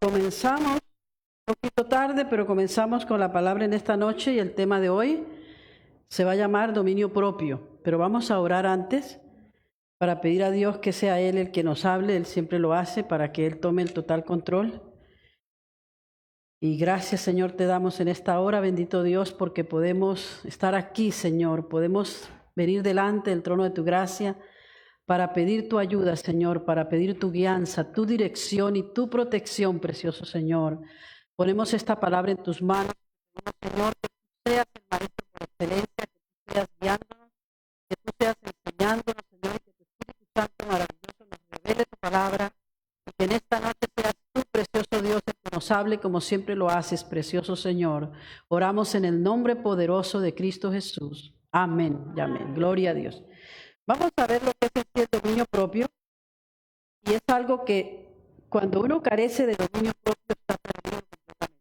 Comenzamos un poquito tarde, pero comenzamos con la palabra en esta noche y el tema de hoy se va a llamar dominio propio. Pero vamos a orar antes para pedir a Dios que sea Él el que nos hable. Él siempre lo hace para que Él tome el total control. Y gracias, Señor, te damos en esta hora, bendito Dios, porque podemos estar aquí, Señor. Podemos venir delante del trono de tu gracia para pedir tu ayuda, Señor, para pedir tu guianza, tu dirección y tu protección, precioso Señor. Ponemos esta palabra en tus manos, Señor, que tú seas el maestro por excelencia, que tú seas guiándonos, que tú seas enseñándonos, Señor, y que tu Espíritu Santo maravilloso nos revele tu palabra, y que en esta noche seas tú, precioso Dios, el que nos hable como siempre lo haces, precioso Señor. Oramos en el nombre poderoso de Cristo Jesús. Amén y amén. Gloria a Dios. Vamos a ver lo que es el dominio propio, y es algo que cuando uno carece de dominio propio está perdido completamente.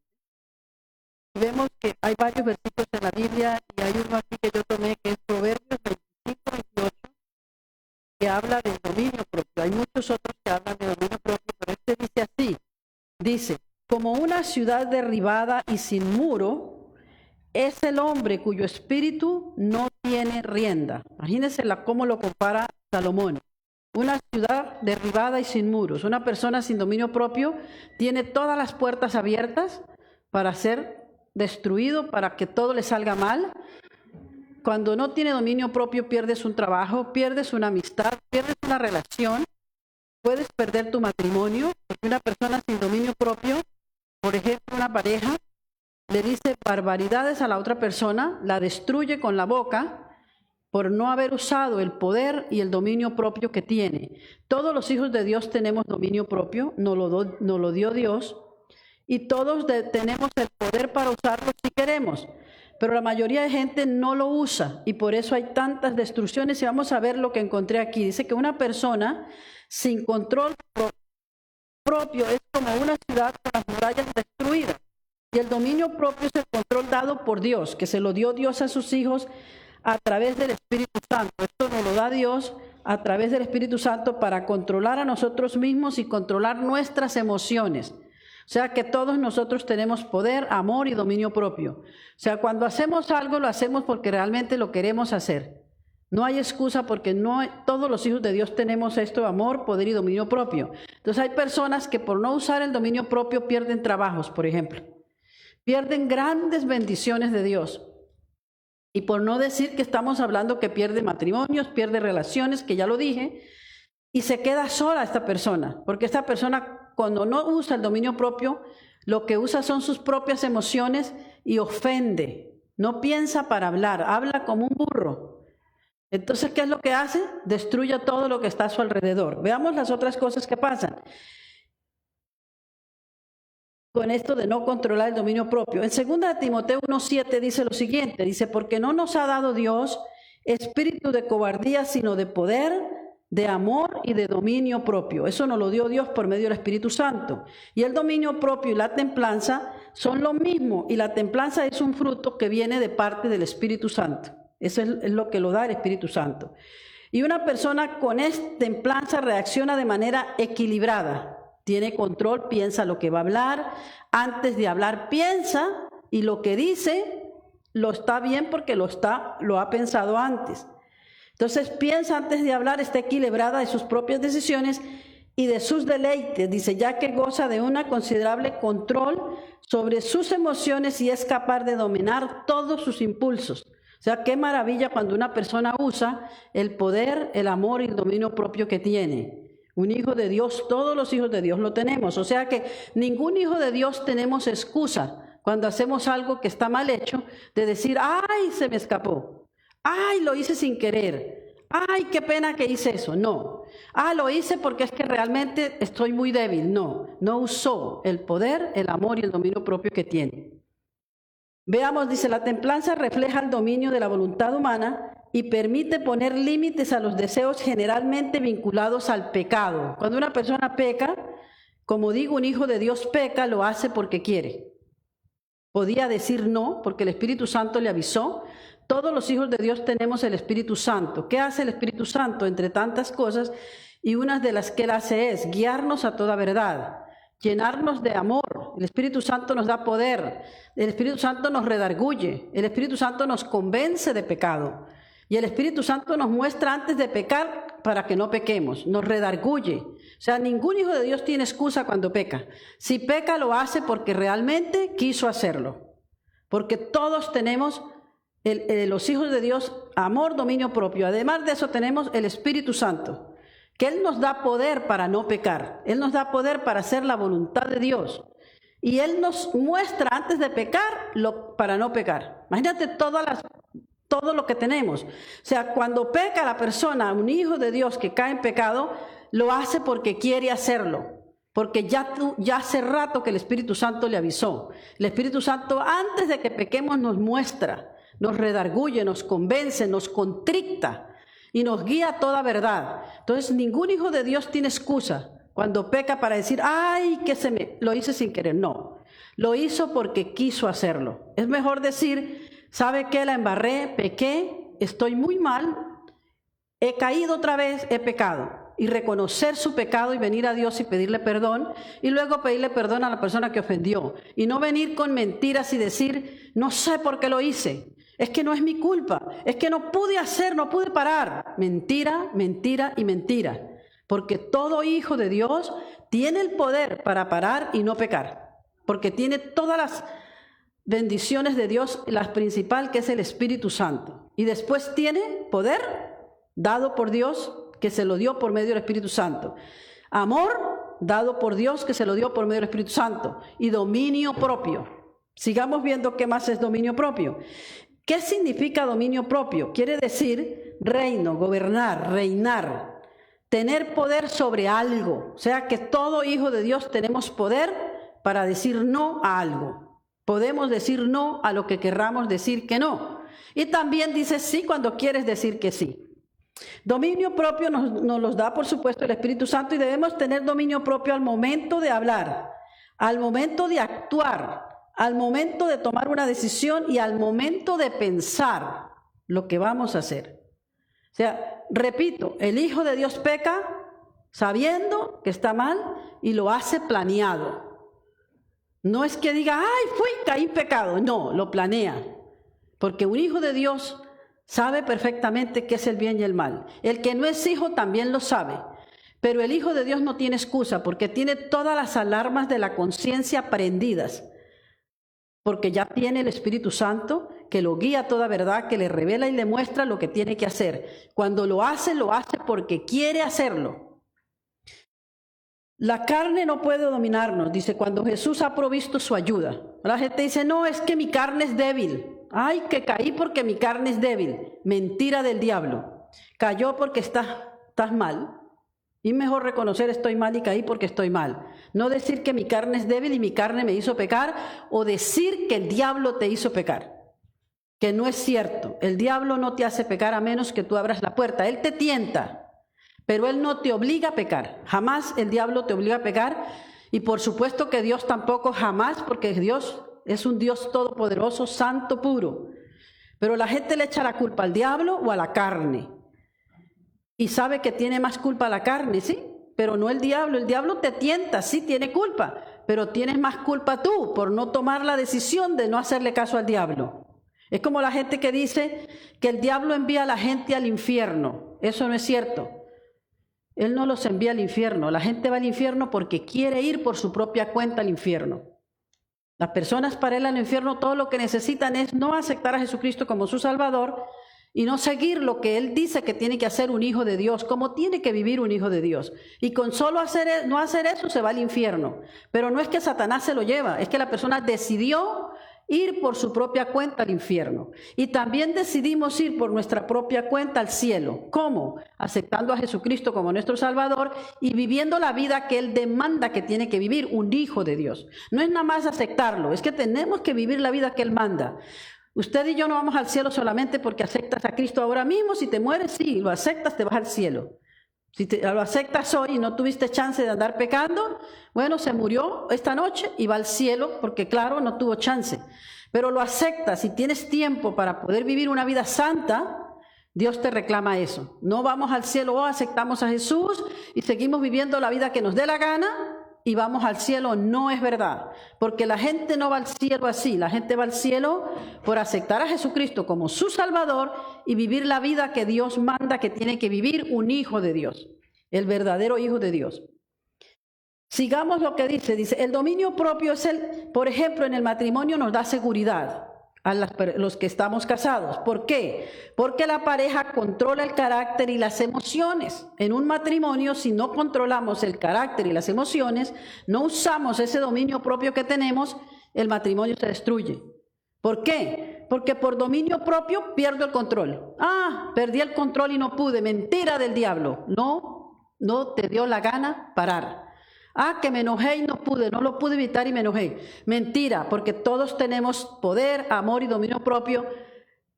Y vemos que hay varios versículos en la Biblia, y hay uno aquí que yo tomé que es Proverbios 25-28, que habla del dominio propio. Hay muchos otros que hablan de dominio propio, pero este dice así, dice, como una ciudad derribada y sin muro, es el hombre cuyo espíritu no tiene rienda. Imagínense cómo lo compara Salomón. Una ciudad derribada y sin muros. Una persona sin dominio propio tiene todas las puertas abiertas para ser destruido, para que todo le salga mal. Cuando no tiene dominio propio, pierdes un trabajo, pierdes una amistad, pierdes una relación, puedes perder tu matrimonio, porque una persona sin dominio propio, por ejemplo, una pareja, le dice barbaridades a la otra persona, la destruye con la boca por no haber usado el poder y el dominio propio que tiene. Todos los hijos de Dios tenemos dominio propio, nos lo dio Dios, y todos tenemos el poder para usarlo si queremos, pero la mayoría de gente no lo usa, y por eso hay tantas destrucciones. Y vamos a ver lo que encontré aquí. Dice que una persona sin control propio es como una ciudad con las murallas destruidas. Y el dominio propio es el control dado por Dios, que se lo dio Dios a sus hijos a través del Espíritu Santo. Esto nos lo da Dios a través del Espíritu Santo para controlar a nosotros mismos y controlar nuestras emociones. O sea que todos nosotros tenemos poder, amor y dominio propio. O sea, cuando hacemos algo, lo hacemos porque realmente lo queremos hacer. No hay excusa, porque todos los hijos de Dios tenemos esto: amor, poder y dominio propio. Entonces hay personas que por no usar el dominio propio pierden trabajos, por ejemplo. Pierden grandes bendiciones de Dios. Y por no decir que estamos hablando que pierde matrimonios, pierde relaciones, que ya lo dije, y se queda sola esta persona, porque esta persona, cuando no usa el dominio propio, lo que usa son sus propias emociones y ofende. No piensa para hablar, habla como un burro. Entonces, ¿qué es lo que hace? Destruye todo lo que está a su alrededor. Veamos las otras cosas que pasan con esto de no controlar el dominio propio. En 2 Timoteo 1:7 dice lo siguiente, dice, porque no nos ha dado Dios espíritu de cobardía, sino de poder, de amor y de dominio propio. Eso nos lo dio Dios por medio del Espíritu Santo. Y el dominio propio y la templanza son lo mismo, y la templanza es un fruto que viene de parte del Espíritu Santo. Eso es lo que lo da el Espíritu Santo. Y una persona con esta templanza reacciona de manera equilibrada. Tiene control, piensa lo que va a hablar, antes de hablar piensa, y lo que dice lo está bien porque lo ha pensado antes. Entonces piensa antes de hablar, está equilibrada de sus propias decisiones y de sus deleites, dice, ya que goza de un considerable control sobre sus emociones y es capaz de dominar todos sus impulsos. O sea, qué maravilla cuando una persona usa el poder, el amor y el dominio propio que tiene. Un hijo de Dios, todos los hijos de Dios lo tenemos. O sea que ningún hijo de Dios tenemos excusa cuando hacemos algo que está mal hecho, de decir, ay, se me escapó, ay, lo hice sin querer, ay, qué pena que hice eso. No, lo hice porque es que realmente estoy muy débil. No usó el poder, el amor y el dominio propio que tiene. Veamos, dice, la templanza refleja el dominio de la voluntad humana y permite poner límites a los deseos generalmente vinculados al pecado. Cuando una persona peca, como digo, un hijo de Dios peca, lo hace porque quiere. Podía decir no, porque el Espíritu Santo le avisó. Todos los hijos de Dios tenemos el Espíritu Santo. ¿Qué hace el Espíritu Santo? Entre tantas cosas, y una de las que él hace es guiarnos a toda verdad. llenarnos de amor. El Espíritu Santo nos da poder. El Espíritu Santo nos redarguye. El Espíritu Santo nos convence de pecado. Y el Espíritu Santo nos muestra antes de pecar para que no pequemos. Nos redarguye. O sea, ningún hijo de Dios tiene excusa cuando peca. Si peca, lo hace porque realmente quiso hacerlo. Porque todos tenemos, los hijos de Dios, amor, dominio propio. Además de eso tenemos el Espíritu Santo, que Él nos da poder para no pecar. Él nos da poder para hacer la voluntad de Dios. Y Él nos muestra antes de pecar para no pecar. Imagínate todo lo que tenemos. O sea, cuando peca la persona, un hijo de Dios que cae en pecado, lo hace porque quiere hacerlo. Porque ya hace rato que el Espíritu Santo le avisó. El Espíritu Santo antes de que pequemos nos muestra, nos redarguye, nos convence, nos contricta y nos guía a toda verdad. Entonces ningún hijo de Dios tiene excusa cuando peca para decir, ay, que lo hice sin querer. No, lo hizo porque quiso hacerlo. Es mejor decir, ¿sabe qué? La embarré, pequé, estoy muy mal, he caído otra vez, he pecado. Y reconocer su pecado y venir a Dios y pedirle perdón, y luego pedirle perdón a la persona que ofendió. Y no venir con mentiras y decir, no sé por qué lo hice, es que no es mi culpa, es que no pude parar. Mentira, mentira y mentira. Porque todo hijo de Dios tiene el poder para parar y no pecar. Porque tiene todas las bendiciones de Dios, la principal que es el Espíritu Santo. Y después tiene poder dado por Dios, que se lo dio por medio del Espíritu Santo. Amor dado por Dios, que se lo dio por medio del Espíritu Santo. Y dominio propio. Sigamos viendo qué más es dominio propio. ¿Qué significa dominio propio? Quiere decir reino, gobernar, reinar, tener poder sobre algo. O sea que todo hijo de Dios tenemos poder para decir no a algo. Podemos decir no a lo que querramos decir que no. Y también dice sí cuando quieres decir que sí. Dominio propio nos los da, por supuesto, el Espíritu Santo, y debemos tener dominio propio al momento de hablar, al momento de actuar, al momento de tomar una decisión y al momento de pensar lo que vamos a hacer. O sea, repito, el Hijo de Dios peca sabiendo que está mal y lo hace planeado. No es que diga, ay, caí en pecado. No, lo planea. Porque un hijo de Dios sabe perfectamente qué es el bien y el mal. El que no es hijo también lo sabe. Pero el Hijo de Dios no tiene excusa porque tiene todas las alarmas de la conciencia prendidas. Porque ya tiene el Espíritu Santo que lo guía a toda verdad, que le revela y le muestra lo que tiene que hacer. Cuando lo hace porque quiere hacerlo. La carne no puede dominarnos, dice, cuando Jesús ha provisto su ayuda. La gente dice, no, es que mi carne es débil. Ay, que caí porque mi carne es débil. Mentira del diablo. Cayó porque estás mal. Y mejor reconocer estoy mal y caí porque estoy mal. No decir que mi carne es débil y mi carne me hizo pecar, o decir que el diablo te hizo pecar. Que no es cierto. El diablo no te hace pecar a menos que tú abras la puerta. Él te tienta, pero él no te obliga a pecar. Jamás el diablo te obliga a pecar. Y por supuesto que Dios tampoco, jamás, porque Dios es un Dios todopoderoso, santo, puro. Pero la gente le echa la culpa al diablo o a la carne. Y sabe que tiene más culpa la carne, ¿sí? Pero no el diablo. El diablo te tienta, sí, tiene culpa. Pero tienes más culpa tú por no tomar la decisión de no hacerle caso al diablo. Es como la gente que dice que el diablo envía a la gente al infierno. Eso no es cierto. Él no los envía al infierno. La gente va al infierno porque quiere ir por su propia cuenta al infierno. Las personas para ir al infierno todo lo que necesitan es no aceptar a Jesucristo como su Salvador y no seguir lo que Él dice que tiene que hacer un hijo de Dios, como tiene que vivir un hijo de Dios. Y con solo no hacer eso se va al infierno. Pero no es que Satanás se lo lleva, es que la persona decidió ir por su propia cuenta al infierno. Y también decidimos ir por nuestra propia cuenta al cielo. ¿Cómo? Aceptando a Jesucristo como nuestro Salvador y viviendo la vida que Él demanda que tiene que vivir un hijo de Dios. No es nada más aceptarlo, es que tenemos que vivir la vida que Él manda. Usted y yo no vamos al cielo solamente porque aceptas a Cristo ahora mismo. Si te mueres, sí, lo aceptas, te vas al cielo. Si lo aceptas hoy y no tuviste chance de andar pecando, bueno, se murió esta noche y va al cielo porque, claro, no tuvo chance. Pero lo aceptas y tienes tiempo para poder vivir una vida santa, Dios te reclama eso. No vamos al cielo, aceptamos a Jesús y seguimos viviendo la vida que nos dé la gana y vamos al cielo, no es verdad, porque la gente no va al cielo así, la gente va al cielo por aceptar a Jesucristo como su Salvador y vivir la vida que Dios manda que tiene que vivir un hijo de Dios, el verdadero hijo de Dios. Sigamos lo que dice, el dominio propio es por ejemplo, en el matrimonio nos da seguridad a los que estamos casados. ¿Por qué? Porque la pareja controla el carácter y las emociones. En un matrimonio, si no controlamos el carácter y las emociones, no usamos ese dominio propio que tenemos, el matrimonio se destruye. ¿Por qué? Porque por dominio propio pierdo el control. Perdí el control y no pude. Mentira del diablo. No te dio la gana parar. Que me enojé y no lo pude evitar y me enojé. Mentira, porque todos tenemos poder, amor y dominio propio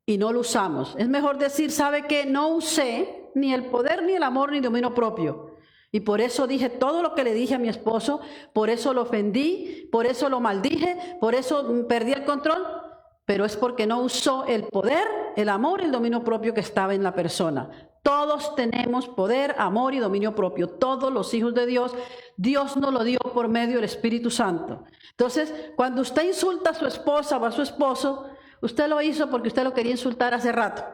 y no lo usamos. Es mejor decir, ¿sabe qué? No usé ni el poder, ni el amor, ni el dominio propio. Y por eso dije todo lo que le dije a mi esposo, por eso lo ofendí, por eso lo maldije, por eso perdí el control. Pero es porque no usó el poder, el amor y el dominio propio que estaba en la persona. Todos tenemos poder, amor y dominio propio. Todos los hijos de Dios, Dios nos lo dio por medio del Espíritu Santo. Entonces, cuando usted insulta a su esposa o a su esposo, usted lo hizo porque usted lo quería insultar hace rato.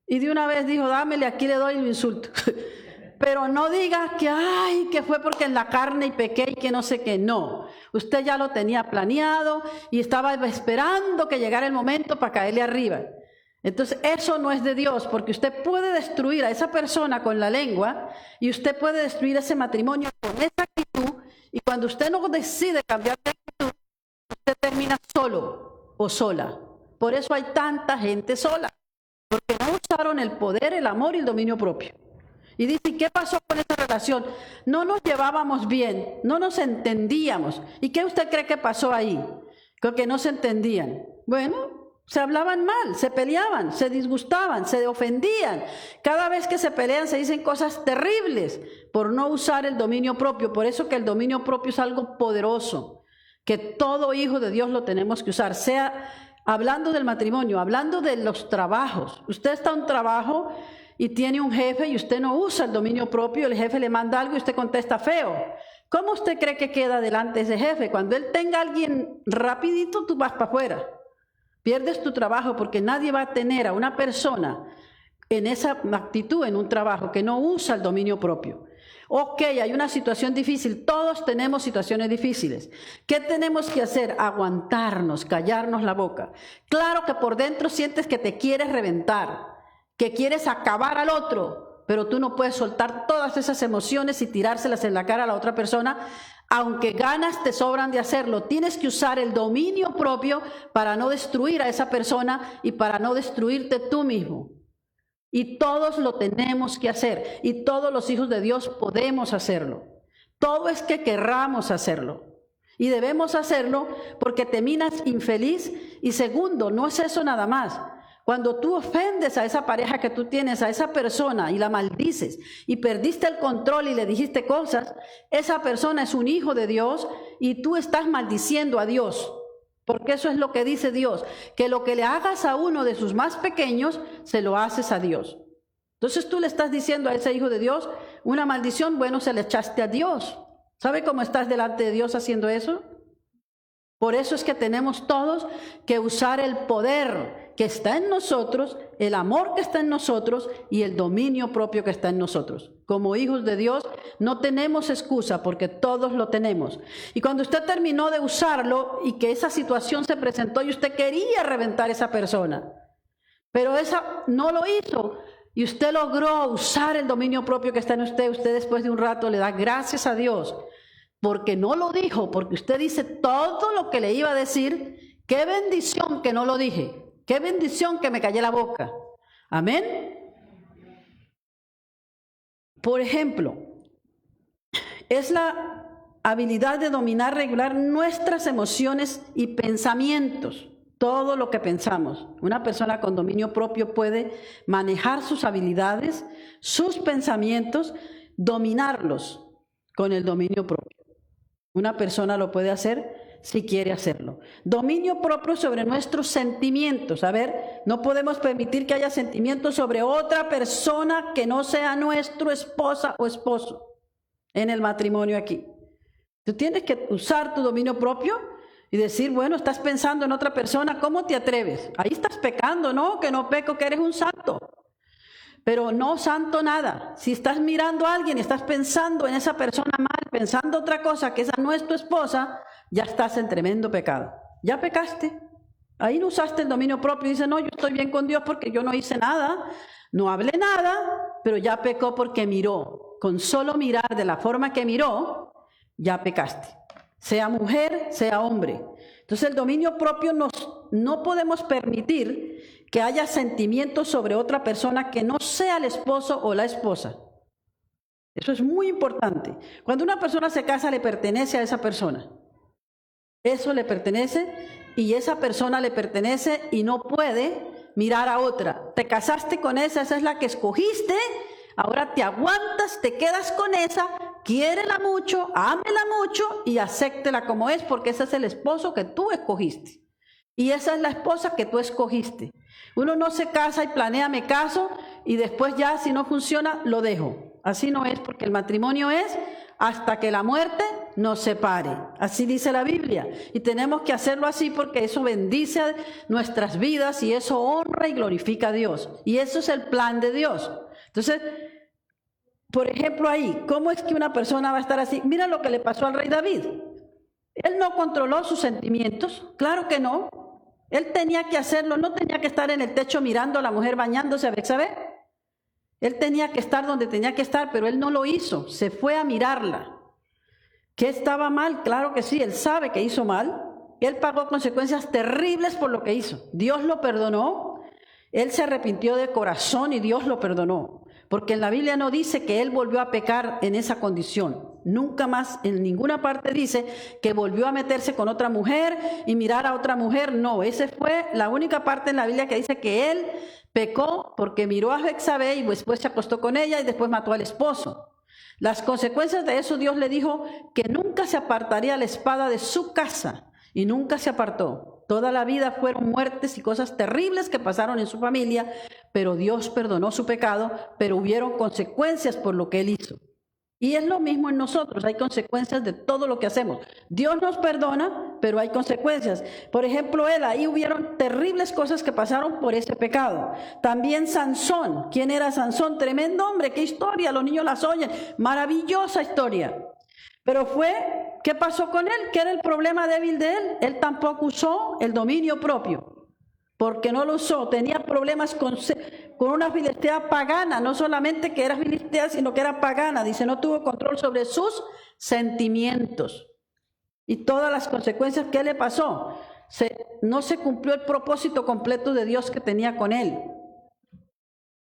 Y de una vez dijo, dámele, aquí le doy y lo insulto. Pero no diga que fue porque en la carne y pequé y que no sé qué. No, usted ya lo tenía planeado y estaba esperando que llegara el momento para caerle arriba. Entonces eso no es de Dios, porque usted puede destruir a esa persona con la lengua y usted puede destruir ese matrimonio con esa actitud, y cuando usted no decide cambiar de actitud, usted termina solo o sola. Por eso hay tanta gente sola, porque no usaron el poder, el amor y el dominio propio. Y dice, ¿qué pasó con esa relación? No nos llevábamos bien, no nos entendíamos. ¿Y qué usted cree que pasó ahí? Creo que no se entendían. Bueno, se hablaban mal, se peleaban, se disgustaban, se ofendían. Cada vez que se pelean se dicen cosas terribles por no usar el dominio propio. Por eso que el dominio propio es algo poderoso, que todo hijo de Dios lo tenemos que usar. Sea hablando del matrimonio, hablando de los trabajos. Usted está en un trabajo y tiene un jefe y usted no usa el dominio propio, el jefe le manda algo y usted contesta feo. ¿Cómo usted cree que queda delante de ese jefe? Cuando él tenga a alguien rapidito, tú vas para afuera. Pierdes tu trabajo, porque nadie va a tener a una persona en esa actitud en un trabajo que no usa el dominio propio. Ok, hay una situación difícil, todos tenemos situaciones difíciles. ¿Qué tenemos que hacer? Aguantarnos, callarnos la boca. Claro que por dentro sientes que te quieres reventar, que quieres acabar al otro, pero tú no puedes soltar todas esas emociones y tirárselas en la cara a la otra persona. Aunque ganas te sobran de hacerlo, tienes que usar el dominio propio para no destruir a esa persona y para no destruirte tú mismo. Y todos lo tenemos que hacer, y todos los hijos de Dios podemos hacerlo. Todo es que querramos hacerlo. Y debemos hacerlo porque terminas infeliz. Y segundo, no es eso nada más. Cuando tú ofendes a esa pareja que tú tienes, a esa persona, y la maldices, y perdiste el control y le dijiste cosas, esa persona es un hijo de Dios y tú estás maldiciendo a Dios. Porque eso es lo que dice Dios, que lo que le hagas a uno de sus más pequeños, se lo haces a Dios. Entonces tú le estás diciendo a ese hijo de Dios una maldición, bueno, se le echaste a Dios. ¿Sabe cómo estás delante de Dios haciendo eso? Por eso es que tenemos todos que usar el poder que está en nosotros, el amor que está en nosotros y el dominio propio que está en nosotros. Como hijos de Dios no tenemos excusa, porque todos lo tenemos. Y cuando usted terminó de usarlo y que esa situación se presentó y usted quería reventar a esa persona, pero esa no lo hizo y usted logró usar el dominio propio que está en usted, usted después de un rato le da gracias a Dios porque no lo dijo, porque usted dice todo lo que le iba a decir. Qué bendición que no lo dije. Qué bendición que me callé la boca. Amén. Por ejemplo, es la habilidad de dominar, regular nuestras emociones y pensamientos. Todo lo que pensamos. Una persona con dominio propio puede manejar sus habilidades, sus pensamientos, dominarlos con el dominio propio. Una persona lo puede hacer si quiere hacerlo. Dominio propio sobre nuestros sentimientos. A ver, no podemos permitir que haya sentimientos sobre otra persona que no sea nuestra esposa o esposo en el matrimonio aquí. Tú tienes que usar tu dominio propio y decir, bueno, estás pensando en otra persona, ¿cómo te atreves? Ahí estás pecando, no, que no peco, que eres un santo. Pero no santo nada. Si estás mirando a alguien y estás pensando en esa persona mal, pensando otra cosa, que esa no es tu esposa, ya estás en tremendo pecado. Ya pecaste. Ahí no usaste el dominio propio y dices, no, yo estoy bien con Dios porque yo no hice nada, no hablé nada, pero ya pecó porque miró. Con solo mirar de la forma que miró, ya pecaste. Sea mujer, sea hombre. Entonces el dominio propio no podemos permitir que haya sentimientos sobre otra persona que no sea el esposo o la esposa. Eso es muy importante. Cuando una persona se casa, le pertenece a esa persona. Eso le pertenece y esa persona le pertenece y no puede mirar a otra. Te casaste con esa es la que escogiste, ahora te aguantas, te quedas con esa, quiérela mucho, ámela mucho y acéptela como es, porque ese es el esposo que tú escogiste. Y esa es la esposa que tú escogiste. Uno no se casa y planea, me caso, y después ya si no funciona, lo dejo. Así no es, porque el matrimonio es hasta que la muerte nos separe. Así dice la Biblia. Y tenemos que hacerlo así porque eso bendice nuestras vidas y eso honra y glorifica a Dios. Y eso es el plan de Dios. Entonces, por ejemplo ahí, ¿cómo es que una persona va a estar así? Mira lo que le pasó al rey David. Él no controló sus sentimientos, claro que no. Él tenía que hacerlo, no tenía que estar en el techo mirando a la mujer bañándose a Betsabé. Él tenía que estar donde tenía que estar, pero él no lo hizo, se fue a mirarla. ¿Qué estaba mal? Claro que sí, él sabe que hizo mal. Él pagó consecuencias terribles por lo que hizo. Dios lo perdonó, él se arrepintió de corazón y Dios lo perdonó. Porque en la Biblia no dice que él volvió a pecar en esa condición. Nunca más en ninguna parte dice que volvió a meterse con otra mujer y mirar a otra mujer. No, esa fue la única parte en la Biblia que dice que él pecó porque miró a Betsabé y después se acostó con ella y después mató al esposo. Las consecuencias de eso Dios le dijo que nunca se apartaría la espada de su casa y nunca se apartó. Toda la vida fueron muertes y cosas terribles que pasaron en su familia, pero Dios perdonó su pecado, pero hubieron consecuencias por lo que él hizo. Y es lo mismo en nosotros, hay consecuencias de todo lo que hacemos. Dios nos perdona, pero hay consecuencias. Por ejemplo, ahí hubieron terribles cosas que pasaron por ese pecado. También Sansón, ¿quién era Sansón? Tremendo hombre, qué historia, los niños las oyen, maravillosa historia. Pero ¿qué pasó con él? ¿Qué era el problema débil de él? Él tampoco usó el dominio propio, porque no lo usó. Tenía problemas con una filistea pagana, no solamente que era filistea, sino que era pagana. Dice, no tuvo control sobre sus sentimientos. Y todas las consecuencias que le pasó, no se cumplió el propósito completo de Dios que tenía con él.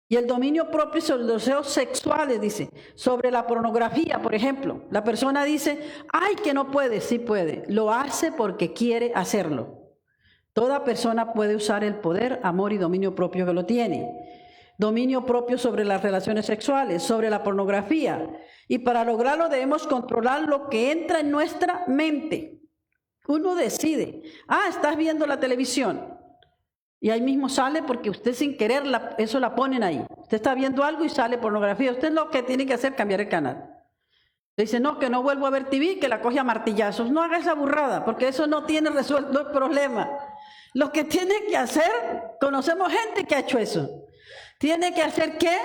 Y el dominio propio sobre los deseos sexuales, dice, sobre la pornografía, por ejemplo. La persona dice, ay, que no puede, sí puede. Lo hace porque quiere hacerlo. Toda persona puede usar el poder, amor y dominio propio que lo tiene. Dominio propio sobre las relaciones sexuales, sobre la pornografía. Y para lograrlo debemos controlar lo que entra en nuestra mente. Uno decide, estás viendo la televisión. Y ahí mismo sale porque usted sin querer eso la ponen ahí. Usted está viendo algo y sale pornografía. Usted lo que tiene que hacer es cambiar el canal. Dice, no, que no vuelvo a ver TV, que la coge a martillazos. No haga esa burrada, porque eso no tiene resuelto el problema. Lo que tiene que hacer, conocemos gente que ha hecho eso. Tiene que hacer ¿qué?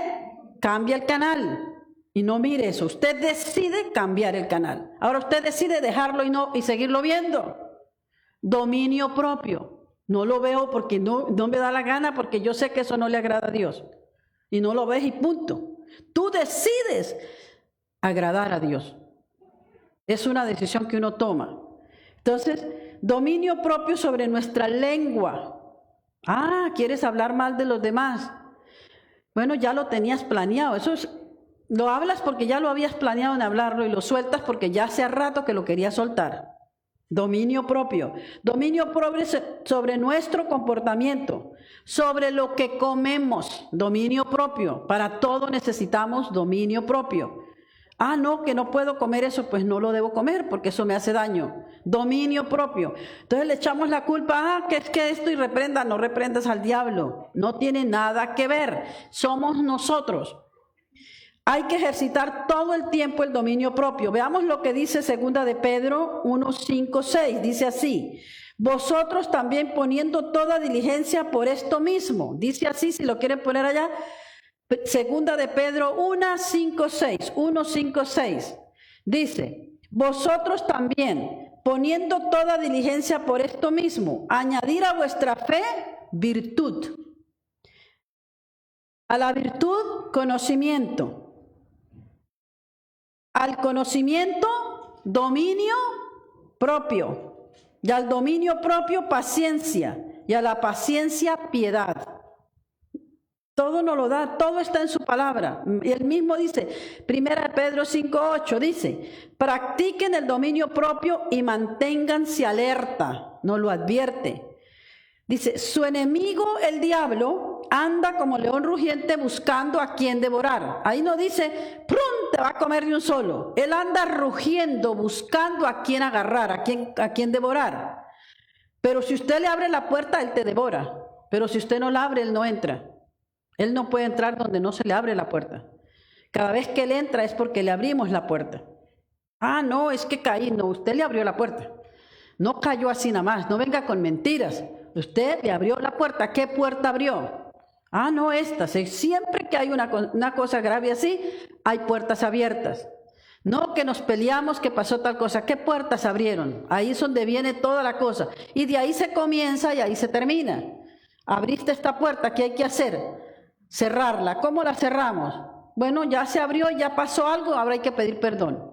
Cambia el canal. Y no mire eso. Usted decide cambiar el canal. Ahora usted decide dejarlo y seguirlo viendo. Dominio propio. No lo veo porque no me da la gana, porque yo sé que eso no le agrada a Dios. Y no lo ves y punto. Tú decides agradar a Dios. Es una decisión que uno toma. Entonces, dominio propio sobre nuestra lengua. ¿Quieres hablar mal de los demás? Bueno, ya lo tenías planeado. Lo hablas porque ya lo habías planeado en hablarlo y lo sueltas porque ya hace rato que lo querías soltar. Dominio propio. Dominio propio sobre nuestro comportamiento, sobre lo que comemos. Dominio propio. Para todo necesitamos dominio propio. No, que no puedo comer eso, pues no lo debo comer porque eso me hace daño. Dominio propio. Entonces le echamos la culpa, que es que esto y no reprendas al diablo. No tiene nada que ver. Somos nosotros. Hay que ejercitar todo el tiempo el dominio propio. Veamos lo que dice 2 de Pedro 1, 5, 6. Dice así: vosotros también poniendo toda diligencia por esto mismo. Dice así, si lo quieren poner allá, 2 de Pedro 1, 5, 6. 1, 5, 6. Dice: vosotros también poniendo toda diligencia por esto mismo, añadir a vuestra fe virtud. A la virtud, conocimiento. Al conocimiento, dominio propio. Y al dominio propio, paciencia. Y a la paciencia, piedad. Todo nos lo da, todo está en su palabra. Y él mismo dice, 1 Pedro 5:8, dice: practiquen el dominio propio y manténganse alerta. Nos lo advierte. Dice: su enemigo, el diablo, anda como león rugiente buscando a quien devorar. Ahí no dice, ¡prum!, te va a comer de un solo. Él anda rugiendo buscando a quien agarrar, a quien devorar. Pero si usted le abre la puerta, él te devora. Pero si usted no la abre, él no entra. Él no puede entrar donde no se le abre la puerta. Cada vez que él entra es porque le abrimos la puerta. Ah, no, es que caí. No, usted le abrió la puerta. No cayó así nada más. No venga con mentiras. Usted le abrió la puerta. ¿Qué puerta abrió? Ah, no, esta. Siempre que hay una cosa grave así, hay puertas abiertas. No que nos peleamos, que pasó tal cosa. ¿Qué puertas abrieron? Ahí es donde viene toda la cosa. Y de ahí se comienza y ahí se termina. Abriste esta puerta, ¿qué hay que hacer? Cerrarla. ¿Cómo la cerramos? Bueno, ya se abrió, ya pasó algo, ahora hay que pedir perdón.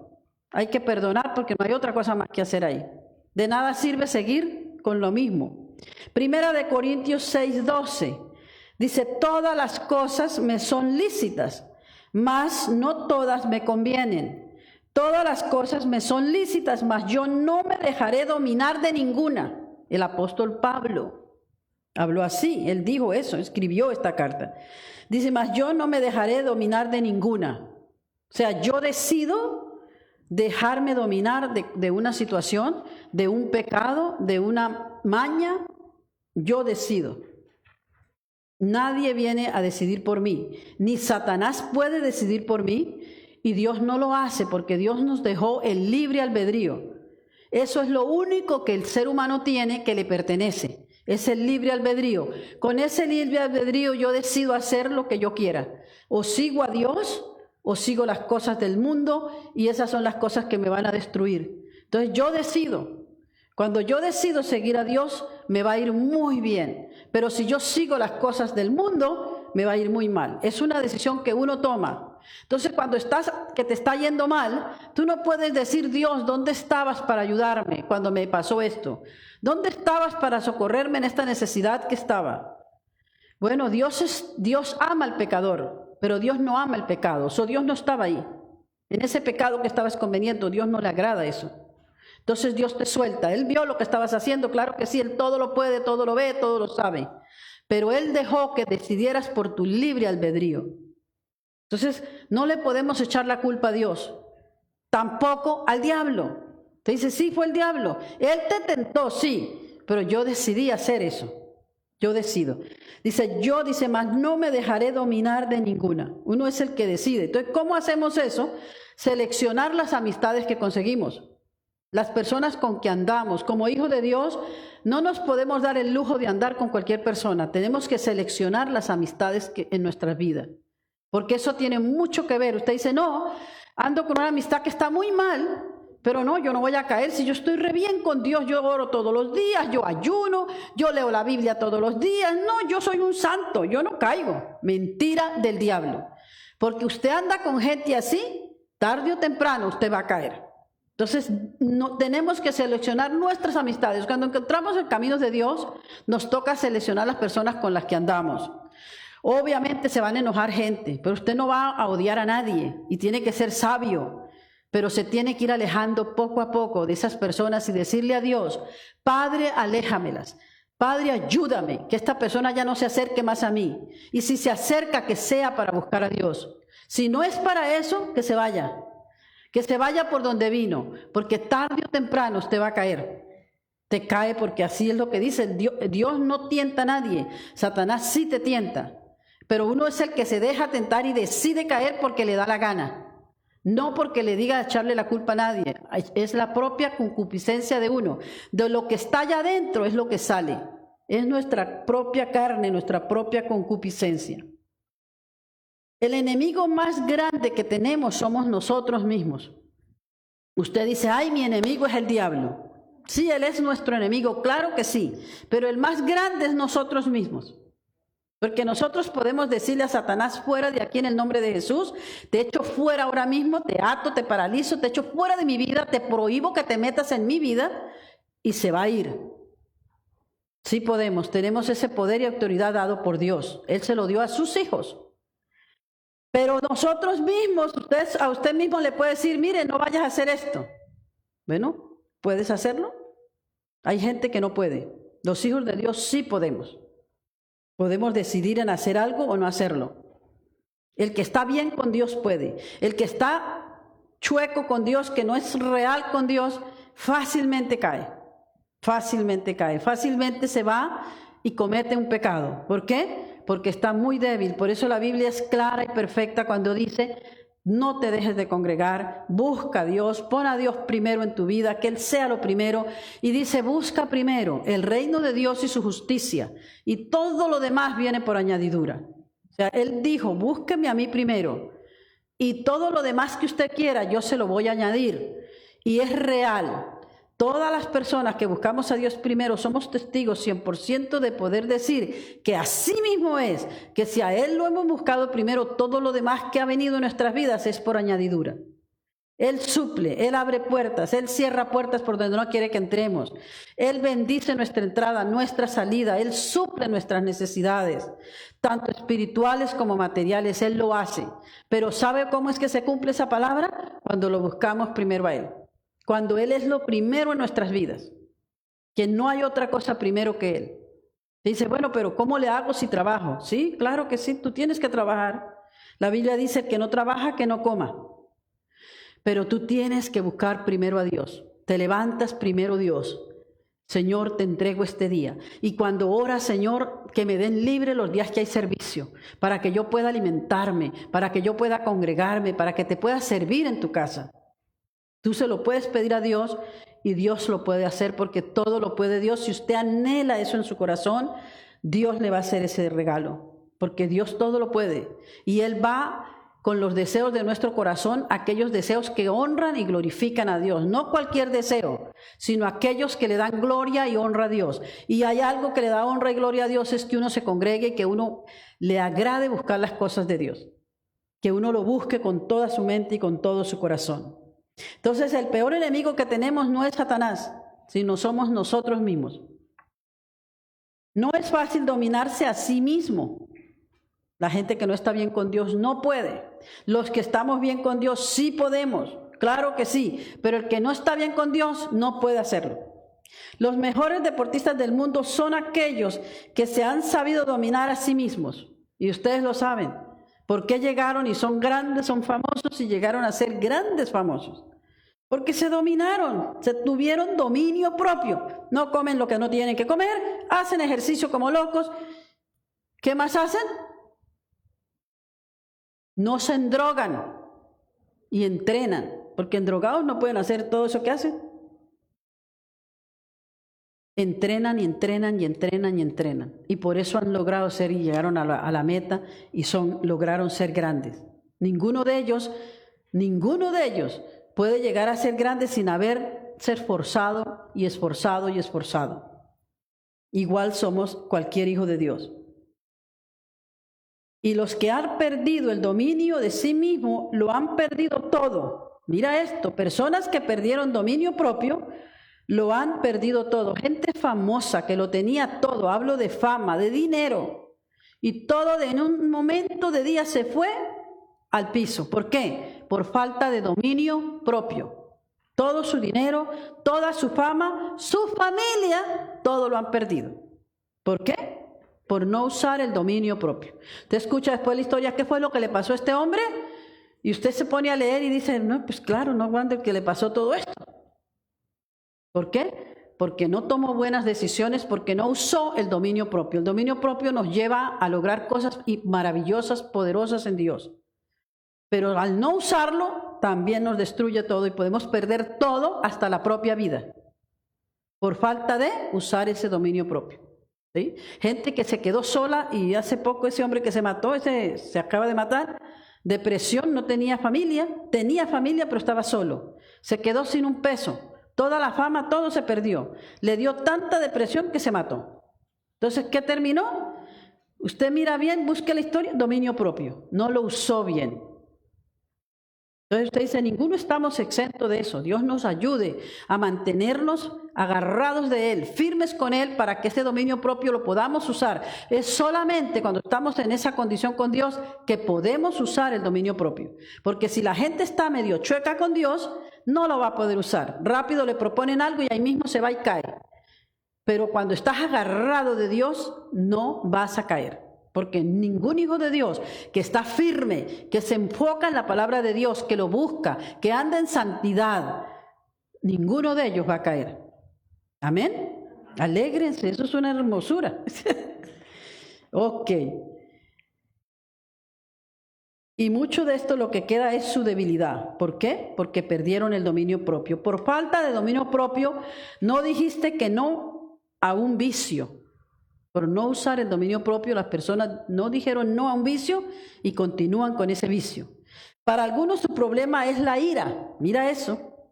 Hay que perdonar porque no hay otra cosa más que hacer ahí. De nada sirve seguir con lo mismo. 1 de Corintios 6:12 dice: todas las cosas me son lícitas, mas no todas me convienen. Todas las cosas me son lícitas, mas yo no me dejaré dominar de ninguna. El apóstol Pablo habló así, él dijo eso, escribió esta carta. Dice: mas yo no me dejaré dominar de ninguna. O sea, yo decido dejarme dominar de una situación, de un pecado, de una maña. Yo decido. Nadie viene a decidir por mí. Ni Satanás puede decidir por mí. Y Dios no lo hace porque Dios nos dejó el libre albedrío. Eso es lo único que el ser humano tiene que le pertenece. Es el libre albedrío. Con ese libre albedrío yo decido hacer lo que yo quiera. O sigo a Dios o sigo las cosas del mundo, y esas son las cosas que me van a destruir. Entonces yo decido. Cuando yo decido seguir a Dios, me va a ir muy bien. Pero si yo sigo las cosas del mundo, me va a ir muy mal. Es una decisión que uno toma. Entonces cuando que te está yendo mal, tú no puedes decir: Dios, ¿dónde estabas para ayudarme cuando me pasó esto? ¿Dónde estabas para socorrerme en esta necesidad que estaba? Bueno, Dios ama al pecador, pero Dios no ama el pecado. Dios no estaba ahí. En ese pecado que estabas conveniendo, Dios no le agrada eso. Entonces Dios te suelta. Él vio lo que estabas haciendo, claro que sí, Él todo lo puede, todo lo ve, todo lo sabe. Pero Él dejó que decidieras por tu libre albedrío. Entonces no le podemos echar la culpa a Dios, tampoco al diablo. Te dice: sí, fue el diablo. Él te tentó, sí, pero yo decidí hacer eso. Yo decido. Dice, mas no me dejaré dominar de ninguna. Uno es el que decide. Entonces, ¿cómo hacemos eso? Seleccionar las amistades que conseguimos. Las personas con que andamos. Como hijos de Dios, no nos podemos dar el lujo de andar con cualquier persona. Tenemos que seleccionar las amistades en nuestras vidas. Porque eso tiene mucho que ver. Usted dice: no, ando con una amistad que está muy mal. Pero no, yo no voy a caer si yo estoy re bien con Dios. Yo oro todos los días, yo ayuno, yo leo la Biblia todos los días. No, yo soy un santo, yo no caigo. Mentira del diablo. Porque usted anda con gente así, tarde o temprano usted va a caer. Entonces, no, tenemos que seleccionar nuestras amistades. Cuando encontramos el camino de Dios, nos toca seleccionar las personas con las que andamos. Obviamente se van a enojar gente, pero usted no va a odiar a nadie y tiene que ser sabio. Pero se tiene que ir alejando poco a poco de esas personas y decirle a Dios: Padre, aléjamelas. Padre, ayúdame, que esta persona ya no se acerque más a mí. Y si se acerca, que sea para buscar a Dios. Si no es para eso, que se vaya. Que se vaya por donde vino, porque tarde o temprano usted va a caer. Te cae porque así es lo que dice. Dios no tienta a nadie. Satanás sí te tienta. Pero uno es el que se deja tentar y decide caer porque le da la gana, no porque le diga echarle la culpa a nadie. Es la propia concupiscencia de uno. De lo que está allá adentro es lo que sale. Es nuestra propia carne, nuestra propia concupiscencia. El enemigo más grande que tenemos somos nosotros mismos. Usted dice, ay, mi enemigo es el diablo. Sí, él es nuestro enemigo, claro que sí, pero el más grande es nosotros mismos. Porque nosotros podemos decirle a Satanás, fuera de aquí en el nombre de Jesús, te echo fuera ahora mismo, te ato, te paralizo, te echo fuera de mi vida, te prohíbo que te metas en mi vida y se va a ir. Sí podemos, tenemos ese poder y autoridad dado por Dios. Él se lo dio a sus hijos. Pero nosotros mismos, a usted mismo le puede decir, mire, no vayas a hacer esto. Bueno, ¿puedes hacerlo? Hay gente que no puede. Los hijos de Dios sí podemos. Podemos decidir en hacer algo o no hacerlo. El que está bien con Dios puede. El que está chueco con Dios, que no es real con Dios, fácilmente cae. Fácilmente cae. Fácilmente se va y comete un pecado. ¿Por qué? Porque está muy débil. Por eso la Biblia es clara y perfecta cuando dice, no te dejes de congregar, busca a Dios, pon a Dios primero en tu vida, que Él sea lo primero. Y dice, busca primero el reino de Dios y su justicia, y todo lo demás viene por añadidura. O sea, Él dijo, búsqueme a mí primero, y todo lo demás que usted quiera, yo se lo voy a añadir. Y es real. Todas las personas que buscamos a Dios primero somos testigos 100% de poder decir que así mismo es, que si a Él lo hemos buscado primero, todo lo demás que ha venido en nuestras vidas es por añadidura. Él suple, Él abre puertas, Él cierra puertas por donde no quiere que entremos. Él bendice nuestra entrada, nuestra salida, Él suple nuestras necesidades, tanto espirituales como materiales, Él lo hace. Pero ¿sabe cómo es que se cumple esa palabra? Cuando lo buscamos primero a Él. Cuando Él es lo primero en nuestras vidas, que no hay otra cosa primero que Él. Dice, bueno, pero ¿cómo le hago si trabajo? Sí, claro que sí, tú tienes que trabajar. La Biblia dice que no trabaja, que no coma. Pero tú tienes que buscar primero a Dios. Te levantas primero Dios. Señor, te entrego este día. Y cuando oras, Señor, que me den libre los días que hay servicio, para que yo pueda alimentarme, para que yo pueda congregarme, para que te pueda servir en tu casa. Tú se lo puedes pedir a Dios y Dios lo puede hacer porque todo lo puede Dios. Si usted anhela eso en su corazón, Dios le va a hacer ese regalo, porque Dios todo lo puede. Y Él va con los deseos de nuestro corazón, aquellos deseos que honran y glorifican a Dios. No cualquier deseo, sino aquellos que le dan gloria y honra a Dios. Y hay algo que le da honra y gloria a Dios, es que uno se congregue y que uno le agrade buscar las cosas de Dios. Que uno lo busque con toda su mente y con todo su corazón. Entonces el peor enemigo que tenemos no es Satanás, sino somos nosotros mismos. No es fácil dominarse a sí mismo. La gente que no está bien con Dios no puede. Los que estamos bien con Dios sí podemos, claro que sí, pero el que no está bien con Dios no puede hacerlo. Los mejores deportistas del mundo son aquellos que se han sabido dominar a sí mismos, y ustedes lo saben. ¿Por qué llegaron y son grandes, son famosos y llegaron a ser grandes famosos? Porque se dominaron, se tuvieron dominio propio. No comen lo que no tienen que comer, hacen ejercicio como locos. ¿Qué más hacen? No se endrogan y entrenan, porque endrogados no pueden hacer todo eso que hacen. Entrenan y entrenan y entrenan y entrenan. Y por eso han logrado ser y llegaron a la meta y lograron ser grandes. Ninguno de ellos puede llegar a ser grande sin ser forzado y esforzado y esforzado. Igual somos cualquier hijo de Dios. Y los que han perdido el dominio de sí mismo, lo han perdido todo. Mira esto, personas que perdieron dominio propio, lo han perdido todo. Gente famosa que lo tenía todo, hablo de fama, de dinero, y todo en un momento de día se fue al piso. ¿Por qué? Por falta de dominio propio. Todo su dinero, toda su fama, su familia, todo lo han perdido. ¿Por qué? Por no usar el dominio propio. Usted escucha después la historia, ¿qué fue lo que le pasó a este hombre? Y usted se pone a leer y dice, no, pues claro, no aguanta el que le pasó todo esto. ¿Por qué? porque no tomó buenas decisiones, porque no usó el dominio propio. El dominio propio nos lleva a lograr cosas maravillosas, poderosas en Dios. Pero al no usarlo, también nos destruye todo y podemos perder todo, hasta la propia vida, por falta de usar ese dominio propio. ¿Sí? Gente que se quedó sola, y hace poco ese hombre que se mató, se acaba de matar, depresión, no tenía familia pero estaba solo, se quedó sin un peso, toda la fama, todo se perdió, le dio tanta depresión que se mató. Entonces, ¿qué terminó? Usted mira bien, busque la historia, dominio propio, no lo usó bien. Entonces usted dice, ninguno estamos exentos de eso. Dios nos ayude a mantenernos agarrados de Él, firmes con Él, para que ese dominio propio lo podamos usar. Es solamente cuando estamos en esa condición con Dios que podemos usar el dominio propio. Porque si la gente está medio chueca con Dios, no lo va a poder usar. Rápido le proponen algo y ahí mismo se va y cae. Pero cuando estás agarrado de Dios, no vas a caer. Porque ningún hijo de Dios que está firme, que se enfoca en la palabra de Dios, que lo busca, que anda en santidad, ninguno de ellos va a caer. Amén. Alégrense, eso es una hermosura. Ok. Y mucho de esto lo que queda es su debilidad. ¿Por qué? Porque perdieron el dominio propio. Por falta de dominio propio, no dijiste que no a un vicio. Por no usar el dominio propio, las personas no dijeron no a un vicio y continúan con ese vicio. Para algunos su problema es la ira, mira eso.